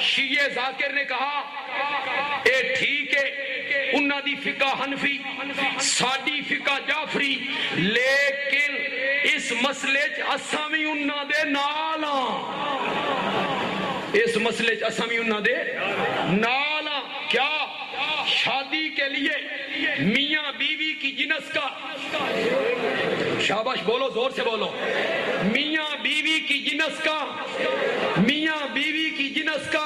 شیعہ ذاکر نے کہا اے ٹھیک ہے انہاں دی فقہ حنفی ساڈی فقہ جعفری لیکن اس مسئلے چ اساں وی انہاں دے نال ہاں اس مسئلے چ اساں وی انہاں دے نال ہاں کیا شادی کے لیے میاں بیوی کی جنس کا شاباش بولو زور سے بولو میاں بیوی کی جنس کا میاں بیوی کی جنس کا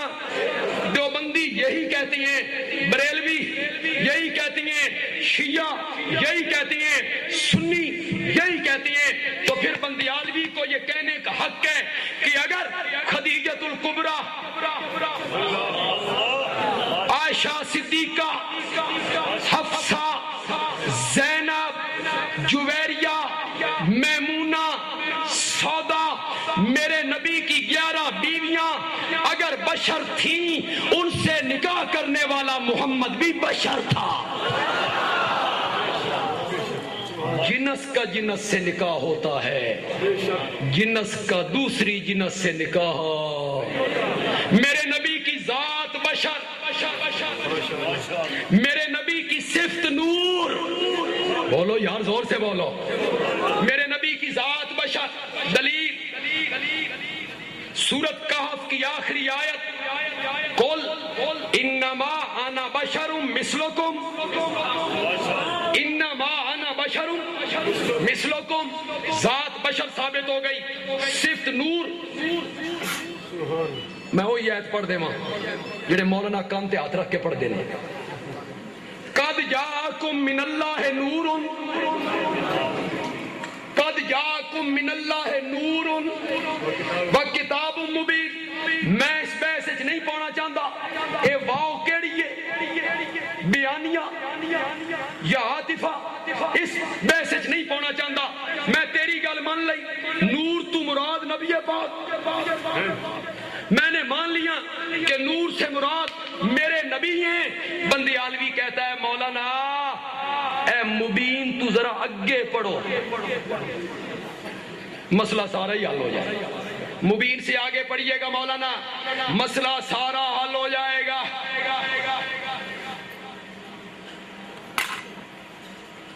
دیوبندی یہی کہتی ہیں بریلوی یہی کہتی ہیں شیعہ یہی کہتی ہیں سنی یہی کہتی ہیں تو پھر بندیالوی کو یہ کہنے کا حق ہے کہ اگر خدیجۃ الکبریٰ عائشہ صدیقہ حفصہ زینب جویریہ میمونہ سودا میرے نبی کی 11 بیویاں اگر بشر تھیں ان سے نکاح کرنے والا محمد بھی بشر تھا جنس کا جنس سے نکاح ہوتا ہے جنس کا دوسری جنس سے نکاح میرے نبی کی ذات بشر میرے نبی کی صفت نور بولو یار زور سے بولو میرے نبی کی ذات بشر دلیل سورۃ کہف کی آخری آیت قل انما انا بشر مثلکم انما انا بشر مثلکم ذات بشر ثابت ہو گئی صفت نور میں وہی آیت پڑھ دے ماں جڑے مولانا کان تے ہاتھ رکھ کے پڑھ دینا قد جاءکم من اللہ نور قد جاءکم من اللہ نور وکتاب مبین میں اس بحث نہیں پانا چاہتا اے واو کیڑی ہے بیانیہ یا عاطفہ اس بحث نہیں پانا چاہتا میں تیری گل مان لئی نور تو مراد نبی پاک میں نے مان لیا کہ نور سے مراد میرے نبی ہیں بندیالوی کہتا ہے مولانا اے مبین تو ذرا اگے پڑھو مسئلہ سارا ہی حل ہو جائے گا مبین سے آگے پڑھیے گا مولانا مسئلہ سارا حل ہو جائے گا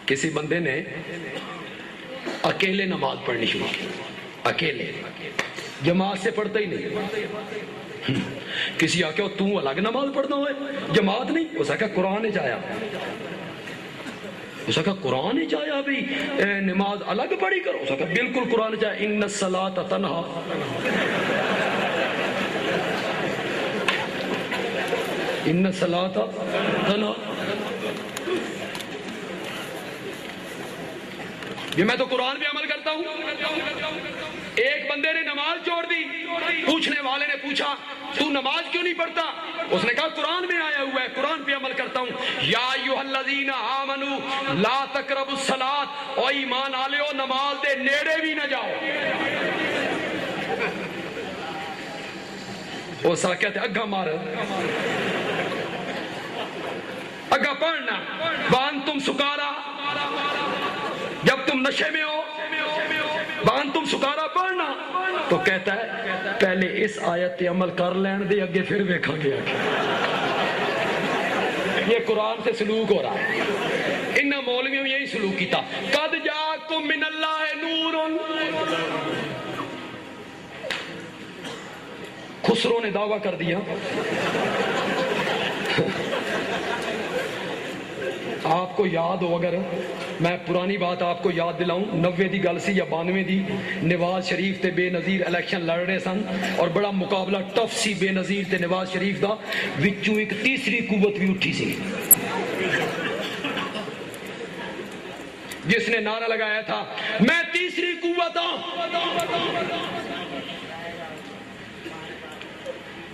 کسی بندے نے اکیلے نماز پڑھنی شروع کی اکیلے جماعت سے پڑھتا ہی نہیں کسی آ کے تو الگ نماز پڑھتا ہے جماعت نہیں اس کا قرآن چاہیا اس کا قرآن چاہیا بھی نماز الگ پڑھی کرو اس کا بالکل قرآن چاہیا ان الصلاۃ تنہا ان الصلاۃ تنہا یہ میں تو قرآن پہ عمل کرتا ہوں ایک بندے نے نماز چھوڑ دی پوچھنے والے نے پوچھا تو نماز کیوں نہیں پڑھتا اس نے کہا قرآن میں آیا ہوا ہے قرآن پہ عمل کرتا ہوں یا ایھا الذین آمنوا لا تقربوا الصلاۃ او ایمان والےو نماز دے نیڑے بھی نہ جاؤ وہ سا کہتے اگا مار اگا پڑھنا وانتم سکارا جب تم نشے میں ہو بان تم سکارا پڑھنا تو کہتا ہے پہلے اس آیت پہ عمل کر لین دے اگے پھر دیکھا گیا یہ قرآن سے سلوک ہو رہا ہے ان مولویوں میں یہی سلوک کیتا قد جاءکم من اللہ نور خسرو نے دعویٰ کر دیا آپ کو یاد ہو اگر میں پرانی بات آپ کو یاد دلاؤں 90 دی گل سی یا 92 دی نواز شریف تے بے نظیر الیکشن لڑ رہے سن اور بڑا مقابلہ ٹف سی بے نظیر تے نواز شریف دا وچوں ایک تیسری قوت بھی اٹھی سی جس نے نعرہ لگایا تھا میں تیسری قوت ہوں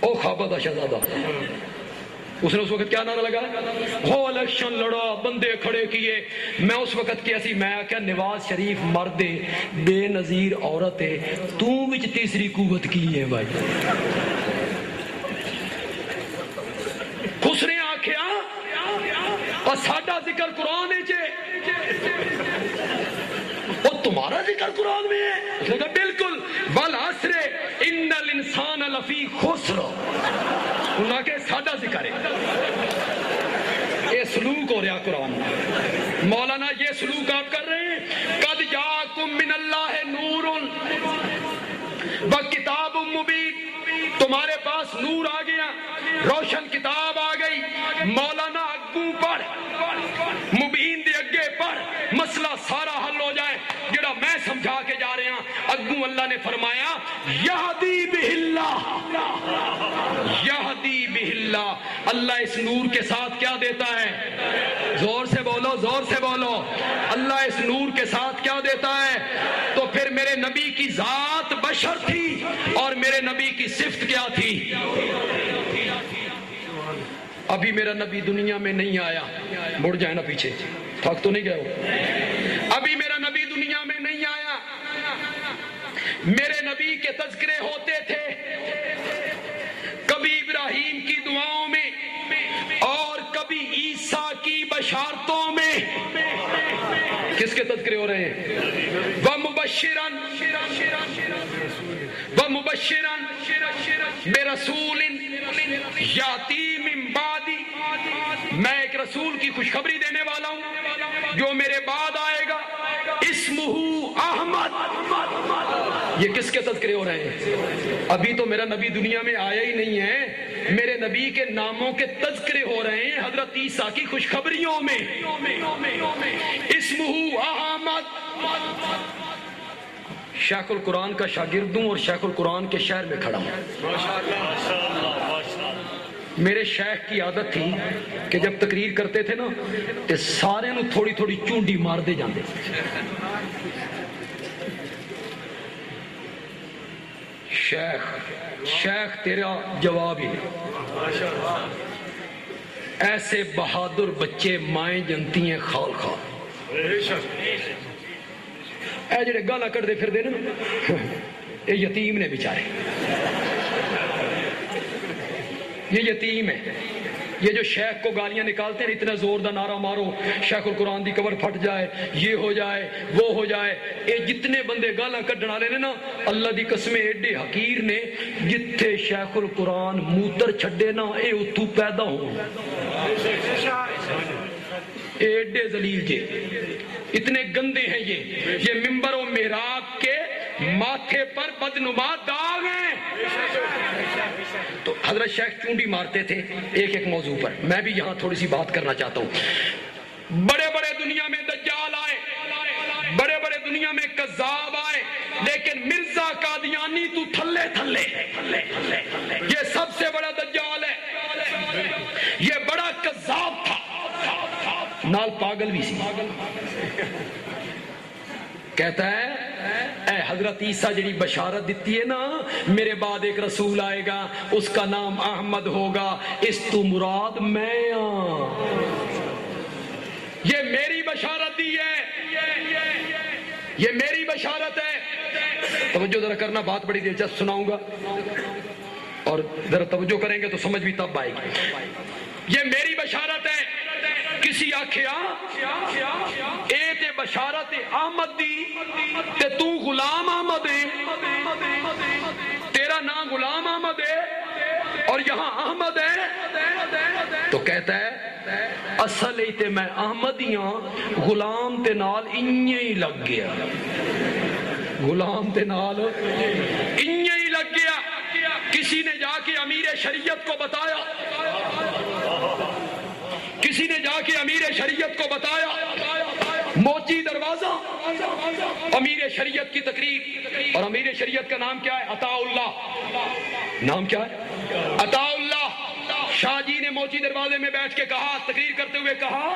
او خوابہ دا شہزادہ اس نے اس وقت کیا نعرہ لگایا ہو الیکشن لڑا بندے کھڑے کیے میں اس وقت کیا سی میں کیا نواز شریف مرد بے نظیر عورت ہے تو وچ تیسری قوت کی ہے بھائی اس نے آکھیا اور ساڈا ذکر قرآن ہے اور تمہارا ذکر قرآن میں ہے اس نے کہا بالکل والعصر ان الانسان لفی خسر انہاں کے سادہ ذکر ہے، یہ سلوک ہو رہا قرآن۔ مولانا یہ سلوک آپ کر رہے ہیں، قد جاءکم من اللہ نور وکتاب مبین، تمہارے پاس نور آ گیا، روشن کتاب آ گئی۔ مولانا اگوں پڑھ، مبین دے اگے پڑھ، مسئلہ سارا حل ہو جائے۔ جڑا میں سمجھا کے جا رہے ہیں اگوں اللہ نے فرمایا یہدی بہ اللہ، یہدی بہ اللہ، اللہ اس نور کے ساتھ کیا دیتا ہے؟ زور سے بولو، زور سے بولو، اللہ اس نور کے ساتھ کیا دیتا ہے؟ تو پھر میرے نبی کی ذات بشر تھی اور میرے نبی کی صفت کیا تھی؟ ابھی میرا نبی دنیا میں نہیں آیا، مڑ جائے نا پیچھے، تھک تو نہیں گئے ہو؟ ابھی میرا نبی دنیا میں نہیں آیا، میرے نبی کے تذکرے ہوتے تھے کبھی ابراہیم کی دعاؤں میں اور کبھی عیسیٰ کی بشارتوں میں۔ کس کے تذکرے ہو رہے ہیں؟ وَمُبَشِّرًا بِرَسُولٍ یَأْتِی مِن بَعْدِی، میں ایک رسول کی خوشخبری دینے والا ہوں جو میرے بعد آئے گا، اسمہ احمد۔ یہ کس کے تذکرے ہو رہے ہیں؟ ابھی تو میرا نبی دنیا میں آیا ہی نہیں ہے، میرے نبی کے ناموں کے تذکرے ہو رہے ہیں حضرت عیسیٰ کی خوشخبریوں میں۔ اسمہ احمد، شیخ القرآن کا شاگرد ہوں اور شیخ القرآن کے شہر میں کھڑا ہوں۔ میرے شیخ کی عادت تھی کہ جب تقریر کرتے تھے نا تو سارے نو تھوڑی تھوڑی چونڈی مار دے جاندے۔ شیخ تیرا جواب ہی نہیں، ایسے بہادر بچے مائیں جنتی ہیں خال خال۔ اے جڑے گالا کٹ دے پھر دے نا، یہ یتیم نے بیچارے، یہ یتیم ہے۔ یہ جو شیخ کو گالیاں نکالتے ہیں اتنا زور دا نعرہ مارو شیخ القرآن دی قبر پھٹ جائے، یہ ہو جائے، وہ ہو جائے، یہ جتنے بندے گالاں کڈن والے نے نا اللہ دی قسم ایڈے حقیر نے، جتھے شیخ القرآن موتر چھڈے نا اے اتھو پیدا ہو، ایڈے ذلیل جے، اتنے گندے ہیں یہ منبر و محراب کے ماتھے پر بدنما داغ ہیں۔ تو حضرت شیخ چونڈی مارتے تھے ایک ایک موضوع پر۔ میں بھی یہاں تھوڑی سی بات کرنا چاہتا ہوں۔ بڑے بڑے دنیا میں دجال آئے، بڑے بڑے دنیا میں کذاب آئے، لیکن مرزا قادیانی تو تھلے تھلے، یہ سب سے بڑا دجال ہے، یہ بڑا کذاب تھا، نال پاگل بھی سی۔ کہتا ہے اے حضرت عیسیٰ جڑی بشارت دیتی ہے نا میرے بعد ایک رسول آئے گا اس کا نام احمد ہوگا، اس تو مراد میں ہوں، یہ میری بشارت دی ہے، یہ میری بشارت ہے۔ توجہ ذرا کرنا، بات بڑی دلچسپ سناؤں گا اور ذرا توجہ کریں گے تو سمجھ بھی تب آئے گی۔ یہ میری بشارت ہے۔ کسی آکھیا اے تے بشارت احمد دی تے تو غلام احمد ہے، تیرا نام غلام احمد ہے اور یہاں احمد ہے۔ تو کہتا ہے اصل ہی تے میں احمدیاں، غلام تے نال انہیں ہی لگ گیا، غلام تے نال انہیں ہی لگ گیا۔ کسی نے جا کے امیر شریعت کو بتایا، کسی نے جا کے امیر شریعت کو بتایا، موچی دروازہ امیر شریعت کی تقریر، اور امیر شریعت کا نام کیا ہے؟ عطا اللہ، نام کیا ہے؟ عطا اللہ۔ شاہ جی نے موچی دروازے میں بیٹھ کے کہا، تقریر کرتے ہوئے کہا